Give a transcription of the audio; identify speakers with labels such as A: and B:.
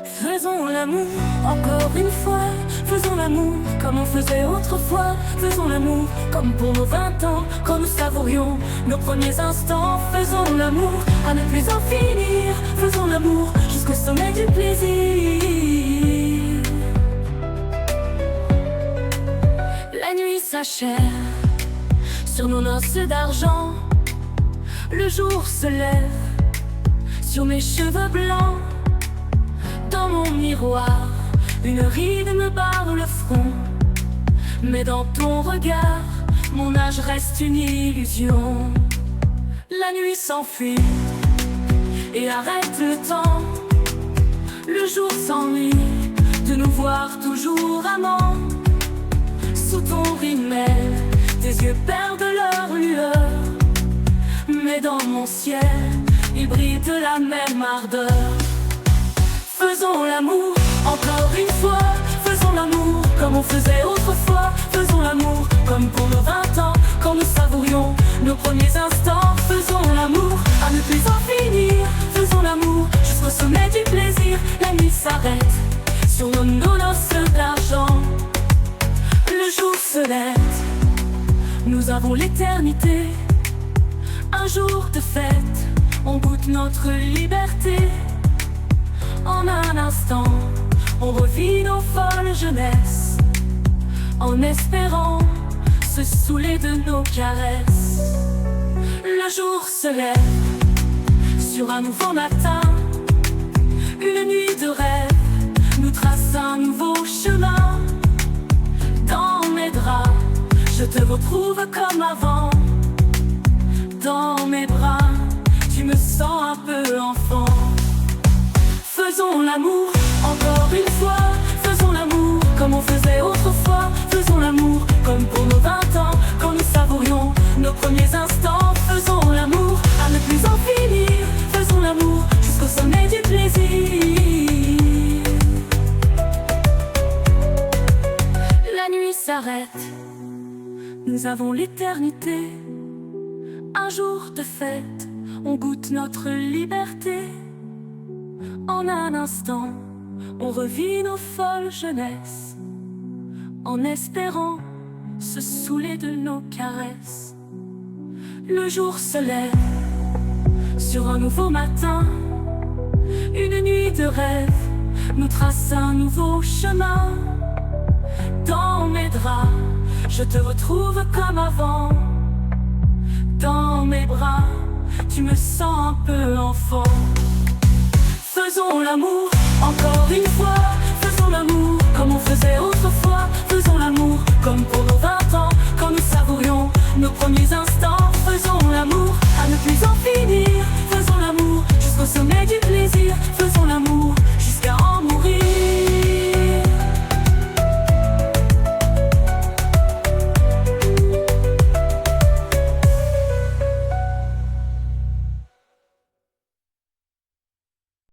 A: Faisons l'amour encore une fois. Faisons l'amour comme on faisait autrefois. Faisons l'amour comme pour nos 20 ans, quand nous savourions nos premiers instants. Faisons l'amour à ne plus en finir. Faisons l'amour jusqu'au sommet du plaisir. La nuit s'achève sur nos noces d'argent. Le jour se lève sur mes cheveux blancs. Dans mon miroir, une ride me barre le front. Mais dans ton regard, mon âge reste une illusion. La nuit s'enfuit et arrête le temps. Le jour s'ennuie de nous voir toujours amants. Sous ton rimel, tes yeux perdent leur lueur. Mais dans mon ciel, ils brillent de la même ardeur. Faisons l'amour encore une fois. Faisons l'amour comme on faisait autrefois. Faisons l'amour comme pour nos 20 ans, quand nous savourions nos premiers instants. Faisons l'amour à ne plus en finir. Faisons l'amour jusqu'au sommet du plaisir. La nuit s'arrête sur nos noces d'argent. Le jour se lève, nous avons l'éternité. Un jour de fête, on goûte notre liberté. En un instant, on revit nos folles jeunesses, en espérant se saouler de nos caresses. Le jour se lève sur un nouveau matin. Une nuit de rêve nous trace un nouveau chemin. Dans mes draps, je te retrouve comme avant. Dans mes bras, tu me sens un peu enfant. Faisons l'amour encore une fois. Faisons l'amour comme on faisait autrefois. Faisons l'amour comme pour nos 20 ans, quand nous savourions nos premiers instants. Faisons l'amour à ne plus en finir. Faisons l'amour jusqu'au sommet du plaisir. La nuit s'arrête, nous avons l'éternité. Un jour de fête, on goûte notre liberté. En un instant, on revit nos folles jeunesses, en espérant se saouler de nos caresses. Le jour se lève sur un nouveau matin. Une nuit de rêve nous trace un nouveau chemin. Dans mes draps, je te retrouve comme avant. Dans mes bras, tu me sens un peu enfant. Faisons l'amour encore une fois. Faisons l'amour comme on faisait autrefois.